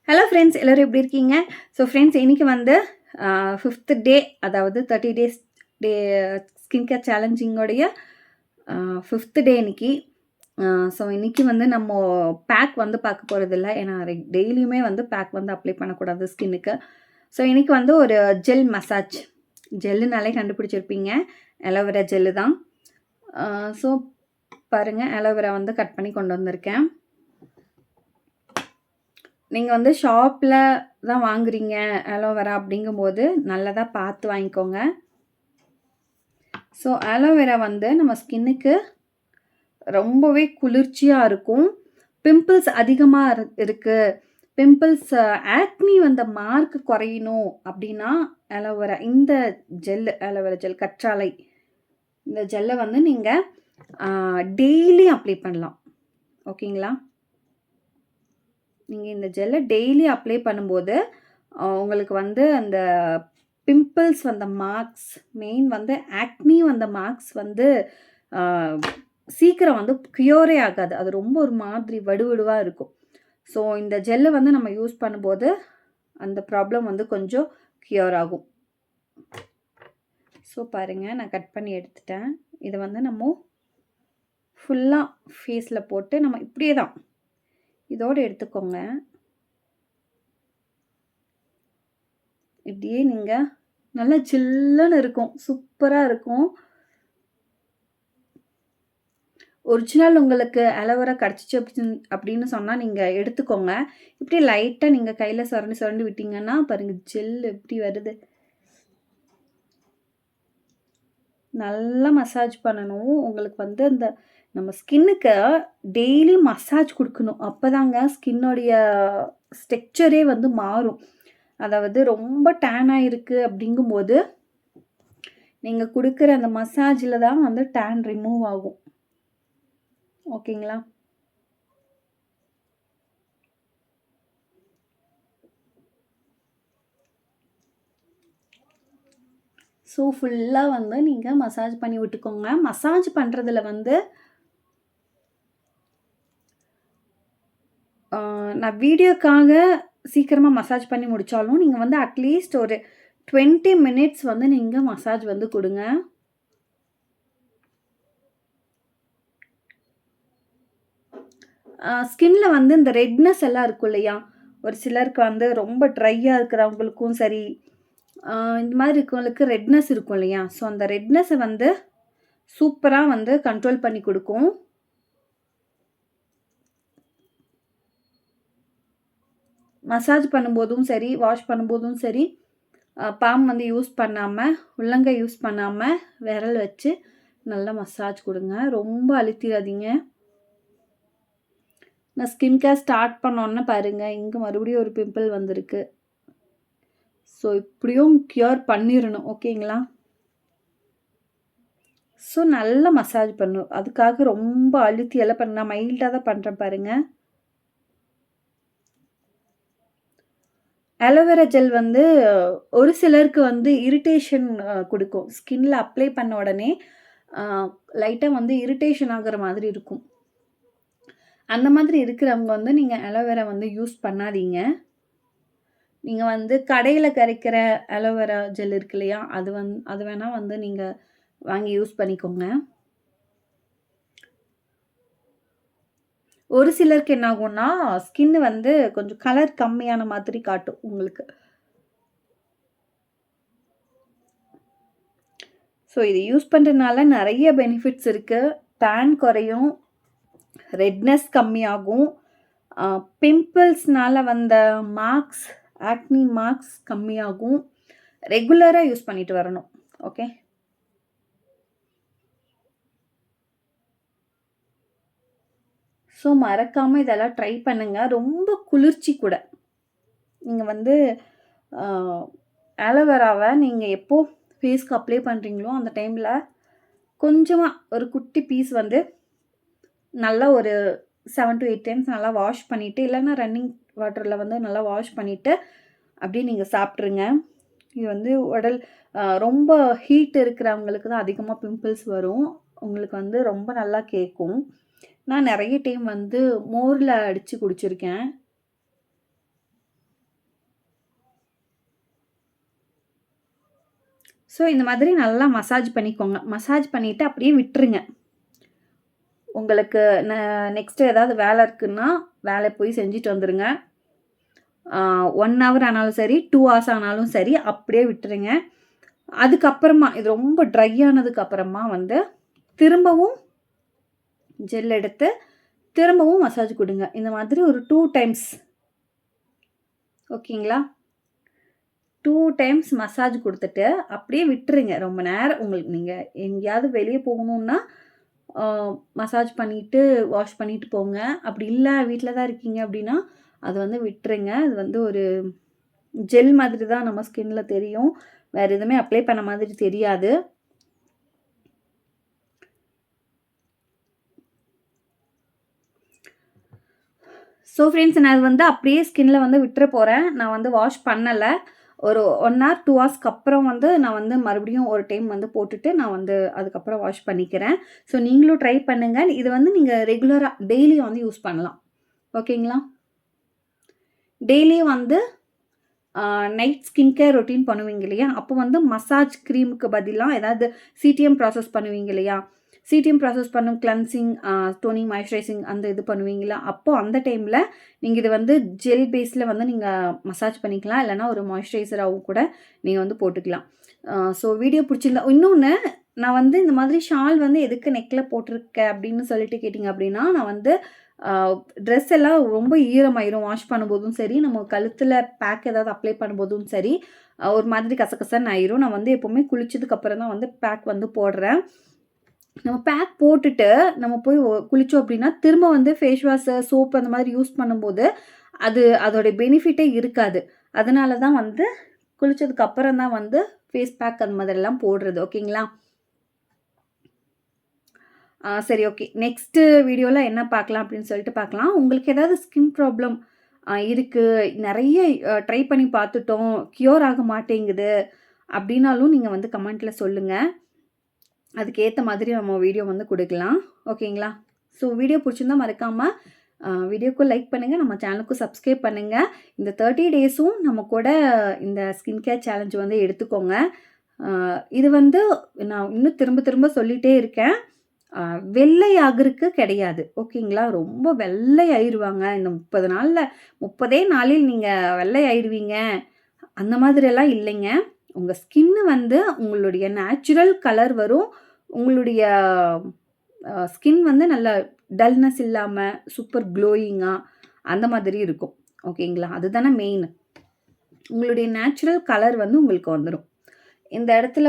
Hello friends, எல்லோரும் எப்படி இருக்கீங்க? ஸோ ஃப்ரெண்ட்ஸ், இன்றைக்கி வந்து 5th டே, அதாவது 30 டேஸ் டே ஸ்கின் கேர் சேலஞ்சிங்கோடைய 5th டே இன்னைக்கு. ஸோ இன்றைக்கி வந்து நம்ம பேக் வந்து பார்க்க போகிறதில்ல. ஏன்னா டெய்லியுமே வந்து பேக் வந்து அப்ளை பண்ணக்கூடாது ஸ்கின்னுக்கு. ஸோ இன்றைக்கி வந்து ஒரு ஜெல் மசாஜ். ஜெல்லுனாலே கண்டுபிடிச்சிருப்பீங்க, அலோவேரா ஜெல்லு தான். ஸோ பாருங்கள், அலோவேரா வந்து கட் பண்ணி கொண்டு வந்திருக்கேன். நீங்கள் வந்து ஷாப்பில் தான் வாங்குறீங்க அலோவேரா அப்படிங்கும்போது நல்லதாக பார்த்து வாங்கிக்கோங்க. ஸோ அலோவேரா வந்து நம்ம ஸ்கின்னுக்கு ரொம்பவே குளிர்ச்சியாக இருக்கும். பிம்பிள்ஸ் அதிகமாக இருக்குது, பிம்பிள்ஸ் ஆக்னி வந்த மார்க் குறையணும் அப்படின்னா அலோவேரா, இந்த ஜெல், அலோவேரா ஜெல் கற்றாழை, இந்த ஜெல்லை வந்து நீங்கள் டெய்லி அப்ளை பண்ணலாம். ஓகேங்களா? நீங்கள் இந்த ஜெல்லை டெய்லி அப்ளை பண்ணும்போது உங்களுக்கு வந்து அந்த பிம்பிள்ஸ் வந்த மார்க்ஸ், மெயின் வந்து ஆக்னி வந்த மார்க்ஸ் வந்து சீக்கிரம் வந்து க்யூரே ஆகாது. அது ரொம்ப ஒரு மாதிரி வடுவடுவாக இருக்கும். ஸோ இந்த ஜெல்லை வந்து நம்ம யூஸ் பண்ணும்போது அந்த ப்ராப்ளம் வந்து கொஞ்சம் க்யூர் ஆகும். ஸோ பாருங்கள், நான் கட் பண்ணி எடுத்துட்டேன். இதை வந்து நம்ம ஃபுல்லாக ஃபேஸில் போட்டு நம்ம இப்படியே தான் இதோடு எடுத்துக்கோங்க. இப்படியே நீங்கள் நல்லா சில்லுன்னு இருக்கும், சூப்பராக இருக்கும். ஒரிஜினல் உங்களுக்கு அலோவேரா கிடச்சிச்சு அப்படின்னு சொன்னால் நீங்கள் எடுத்துக்கோங்க. இப்படி லைட்டாக நீங்கள் கையில் சுரண்டி சுரண்டி விட்டிங்கன்னா பாருங்கள், ஜெல் எப்படி வருது. நல்லா மசாஜ் பண்ணணும். உங்களுக்கு வந்து அந்த நம்ம ஸ்கின்னுக்கு டெய்லி மசாஜ் கொடுக்கணும். அப்போ தாங்க ஸ்கின்னோடைய ஸ்ட்ரக்சரே வந்து மாறும். அதாவது ரொம்ப டேன் ஆகிருக்கு அப்படிங்கும்போது நீங்கள் கொடுக்குற அந்த மசாஜில் தான் வந்து டேன் ரிமூவ் ஆகும். ஓகேங்களா? ஸோ ஃபுல்லாக வந்து நீங்கள் மசாஜ் பண்ணி விட்டுக்கோங்க. மசாஜ் பண்ணுறதுல வந்து நான் வீடியோக்காக சீக்கிரமாக மசாஜ் பண்ணி முடித்தாலும் நீங்கள் வந்து அட்லீஸ்ட் ஒரு 20 மினிட்ஸ் வந்து நீங்கள் மசாஜ் வந்து கொடுங்க. ஸ்கின்ல வந்து இந்த ரெட்னஸ் எல்லாம் இருக்கும் இல்லையா, ஒரு சிலருக்கு வந்து ரொம்ப ட்ரையாக இருக்கிறவங்களுக்கும் சரி, இந்த மாதிரி இருக்கவங்களுக்கு ரெட்னஸ் இருக்கும் இல்லையா, ஸோ அந்த ரெட்னஸை வந்து சூப்பராக வந்து கண்ட்ரோல் பண்ணி கொடுக்கும். மசாஜ் பண்ணும்போதும் சரி, வாஷ் பண்ணும்போதும் சரி, பாம் வந்து யூஸ் பண்ணாமல், உள்ளங்கை யூஸ் பண்ணாமல் விரல் வச்சு நல்லா மசாஜ் கொடுங்க. ரொம்ப அழுத்திடாதீங்க. நான் ஸ்கின் கேர் ஸ்டார்ட் பண்ணோன்னு பாருங்கள், இங்கே மறுபடியும் ஒரு பிம்பிள் வந்திருக்கு. ஸோ இப்படியும் க்யூர் பண்ணிடணும். ஓகேங்களா? ஸோ நல்லா மசாஜ் பண்ணும். அதுக்காக ரொம்ப அழுத்தி எல்லாம் பண்ண, நான் மைல்டாக தான் பண்ணுறேன் பாருங்கள். அலோவேரா ஜெல் வந்து ஒரு சிலருக்கு வந்து இரிட்டேஷன் கொடுக்கும். ஸ்கின்ல அப்ளை பண்ண உடனே லைட்டாக வந்து இரிட்டேஷன் ஆகிற மாதிரி இருக்கும். அந்த மாதிரி இருக்கிறவங்க வந்து நீங்கள் அலோவேரா வந்து யூஸ் பண்ணாதீங்க. நீங்கள் வந்து கடையில் கிடைக்கிற அலோவேரா ஜெல் இருக்கு இல்லையா, அது வேணால் வந்து நீங்கள் வாங்கி யூஸ் பண்ணிக்கோங்க. ஒரு சிலருக்கு என்ன ஆகும்னா, ஸ்கின் வந்து கொஞ்சம் கலர் கம்மியான மாதிரி காட்டும் உங்களுக்கு. ஸோ இது யூஸ் பண்ணுறதுனால நிறைய பெனிஃபிட்ஸ் இருக்குது. டேன் குறையும், ரெட்னஸ் கம்மியாகும், பிம்பிள்ஸ்னால் வந்த மார்க்ஸ், ஆக்னி மார்க்ஸ் கம்மியாகும். ரெகுலராக யூஸ் பண்ணிட்டு வரணும். ஓகே, ஸோ மறக்காமல் இதெல்லாம் ட்ரை பண்ணுங்கள். ரொம்ப குளிர்ச்சி கூட. நீங்கள் வந்து ஆலோவேராவை நீங்கள் எப்போ ஃபேஸ்க்கு அப்ளை பண்ணுறீங்களோ அந்த டைமில் கொஞ்சமாக ஒரு குட்டி பீஸ் வந்து நல்லா ஒரு 7 to 8 டைம்ஸ் நல்லா வாஷ் பண்ணிவிட்டு, இல்லைன்னா ரன்னிங் வாட்டரில் வந்து நல்லா வாஷ் பண்ணிவிட்டு அப்படியே நீங்கள் சாப்பிட்ருங்க. இது வந்து உடல் ரொம்ப ஹீட் இருக்கிறவங்களுக்கு தான் அதிகமாக பிம்பிள்ஸ் வரும். உங்களுக்கு வந்து ரொம்ப நல்லா கேட்கும். நான் நிறைய டைம் வந்து மோரில் அடித்து குடிச்சிருக்கேன். ஸோ இந்த மாதிரி நல்லா மசாஜ் பண்ணிக்கோங்க. மசாஜ் பண்ணிவிட்டு அப்படியே விட்டுருங்க. உங்களுக்கு நெக்ஸ்ட்டு ஏதாவது வேலை இருக்குன்னா, வேலை போய் செஞ்சுட்டு வந்துருங்க. 1 ஹவர் ஆனாலும் சரி, 2 ஹவர்ஸ் ஆனாலும் சரி, அப்படியே விட்டுருங்க. அதுக்கப்புறமா இது ரொம்ப ட்ரை ஆனதுக்கப்புறமா வந்து திரும்பவும் ஜெல் எடுத்து திரும்பவும் மசாஜ் கொடுங்க. இந்த மாதிரி ஒரு 2 டைம்ஸ். ஓகேங்களா? 2 டைம்ஸ் மசாஜ் கொடுத்துட்டு அப்படியே விட்டுருங்க. ரொம்ப நேரம் உங்களுக்கு நீங்கள் எங்கேயாவது வெளியே போகணுன்னா மசாஜ் பண்ணிவிட்டு வாஷ் பண்ணிவிட்டு போங்க. அப்படி இல்லை வீட்டில் தான் இருக்கீங்க அப்படின்னா அது வந்து விட்டுருங்க. அது வந்து ஒரு ஜெல் மாதிரி தான் நம்ம ஸ்கின்ல தெரியும். வேறு எதுவுமே அப்ளை பண்ண மாதிரி தெரியாது. ஸோ ஃப்ரெண்ட்ஸ், நான் அது வந்து அப்படியே ஸ்கின்ல வந்து விட்டுற போகிறேன். நான் வந்து வாஷ் பண்ணலை. ஒரு 1 ஹவர் 2 ஹவர்ஸ்க்கு அப்புறம் வந்து நான் வந்து மறுபடியும் ஒரு டைம் வந்து போட்டுட்டு நான் வந்து அதுக்கப்புறம் வாஷ் பண்ணிக்கிறேன். ஸோ நீங்களும் ட்ரை பண்ணுங்கள். இது வந்து நீங்கள் ரெகுலராக டெய்லியும் வந்து யூஸ் பண்ணலாம். ஓகேங்களா? டெய்லியும் வந்து நைட் ஸ்கின் கேர் ரொட்டீன் பண்ணுவீங்க இல்லையா? அப்போ வந்து மசாஜ் க்ரீமுக்கு பதிலாக ஏதாவது சிடிஎம் ப்ராசஸ் பண்ணுவீங்க இல்லையா? சிடிஎம் ப்ராசஸ் பண்ணும் கிளென்சிங், டோனிங், மாய்ஸ்சரைசிங் அந்த இது பண்ணுவீங்களா? அப்போ அந்த டைமில் நீங்கள் இது வந்து ஜெல் பேஸில் வந்து நீங்கள் மசாஜ் பண்ணிக்கலாம். இல்லைனா ஒரு மாய்ஸ்சரைசராகவும் கூட நீங்கள் வந்து போட்டுக்கலாம். ஸோ வீடியோ பிடிச்சிருந்தா இன்னொன்று, நான் வந்து இந்த மாதிரி ஷால் வந்து எதுக்கு நெக்கில் போட்டிருக்கேன் அப்படின்னு சொல்லிட்டு கேட்டிங்க அப்படின்னா, நான் வந்து ட்ரெஸ் எல்லாம் ரொம்ப ஈரமாயிரும் வாஷ் பண்ணும்போதும் சரி, நம்ம கழுத்தில் பேக் ஏதாவது அப்ளை பண்ணும்போதும் சரி, ஒரு மாதிரி கசகசன்னு ஆயிரும். நான் வந்து எப்போவுமே குளிச்சதுக்கப்புறம் தான் வந்து பேக் வந்து போடுறேன். நம்ம பேக் போட்டுட்டு நம்ம போய் குளித்தோம் அப்படின்னா திரும்ப வந்து ஃபேஸ் வாஷு, சோப்பு அந்த மாதிரி யூஸ் பண்ணும்போது அதோடைய பெனிஃபிட்டே இருக்காது. அதனால தான் வந்து குளித்ததுக்கப்புறம் தான் வந்து ஃபேஸ் பேக் அந்த மாதிரிலாம் போடுறது. ஓகேங்களா? சரி, ஓகே. நெக்ஸ்ட்டு வீடியோவில் என்ன பார்க்கலாம் அப்படின்னு சொல்லிட்டு பார்க்கலாம். உங்களுக்கு ஏதாவது ஸ்கின் ப்ராப்ளம் இருக்குது, நிறைய ட்ரை பண்ணி பார்த்துட்டோம், க்யூர் ஆக மாட்டேங்குது அப்படின்னாலும் நீங்கள் வந்து கமெண்ட்டில் சொல்லுங்கள். அதுக்கேற்ற மாதிரி நம்ம வீடியோ வந்து கொடுக்கலாம். ஓகேங்களா? ஸோ வீடியோ பிடிச்சிருந்தா மறக்காமல் வீடியோக்கும் லைக் பண்ணுங்கள், நம்ம சேனலுக்கும் சப்ஸ்கிரைப் பண்ணுங்கள். இந்த 30 டேஸும் நம்ம கூட இந்த ஸ்கின் கேர் சேலஞ்ச் வந்து எடுத்துக்கோங்க. இது வந்து நான் இன்னும் திரும்ப திரும்ப சொல்லிகிட்டே இருக்கேன். வெள்ளை ஆகுறதுக்கு கிடையாது. ஓகேங்களா? ரொம்ப வெள்ளை ஆயிருவாங்க. இந்த 30 நாளில் 30 நாளில் நீங்கள் வெள்ளை ஆயிடுவீங்க அந்த மாதிரியெல்லாம் இல்லைங்க. உங்கள் ஸ்கின்னு வந்து உங்களுடைய நேச்சுரல் கலர் வரும். உங்களுடைய ஸ்கின் வந்து நல்ல டல்னஸ் இல்லாமல் சூப்பர் க்ளோயிங்காக அந்த மாதிரி இருக்கும். ஓகேங்களா? அதுதானே மெயின். உங்களுடைய நேச்சுரல் கலர் வந்து உங்களுக்கு வந்துடும். இந்த இடத்துல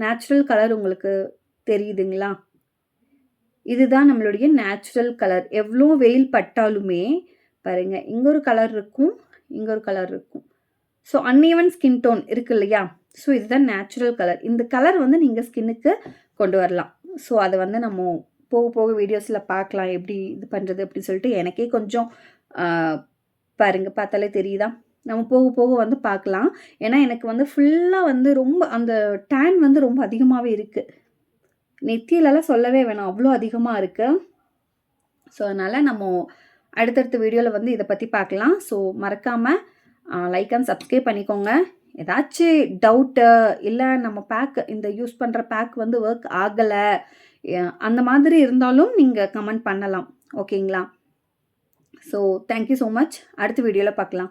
நேச்சுரல் கலர் உங்களுக்கு தெரியுதுங்களா? இதுதான் நம்மளுடைய நேச்சுரல் கலர். எவ்வளோ வெயில் பட்டாலுமே பாருங்கள், இங்கே ஒரு கலர் இருக்கும், இங்கே ஒரு கலர் இருக்கும். ஸோ அன்ஈவன் ஸ்கின் டோன் இருக்குது இல்லையா? ஸோ இதுதான் நேச்சுரல் கலர். இந்த கலர் வந்து நீங்கள் ஸ்கின்னுக்கு கொண்டு வரலாம். ஸோ அதை வந்து நம்ம போக போக வீடியோஸில் பார்க்கலாம் எப்படி இது பண்ணுறது அப்படின்னு சொல்லிட்டு. எனக்கே கொஞ்சம் பாருங்கள், பார்த்தாலே தெரியுதா? நம்ம போக போக வந்து பார்க்கலாம். ஏன்னா எனக்கு வந்து ஃபுல்லாக வந்து ரொம்ப அந்த டேன் வந்து ரொம்ப அதிகமாகவே இருக்குது. நெத்தியிலலாம் சொல்லவே வேணாம், அவ்வளோ அதிகமாக இருக்குது. ஸோ அதனால் நம்ம அடுத்தடுத்த வீடியோவில் வந்து இதை பற்றி பார்க்கலாம். ஸோ மறக்காமல் லைக் அண்ட் சப்ஸ்கிரைப் பண்ணிக்கோங்க. ஏதாச்சும் டவுட்டு இல்லை நம்ம பேக் இந்த யூஸ் பண்ணுற பேக் வந்து ஒர்க் ஆகலை அந்த மாதிரி இருந்தாலும் நீங்கள் கமெண்ட் பண்ணலாம். ஓகேங்களா? So thank you so much. அடுத்த வீடியோவில் பார்க்கலாம்.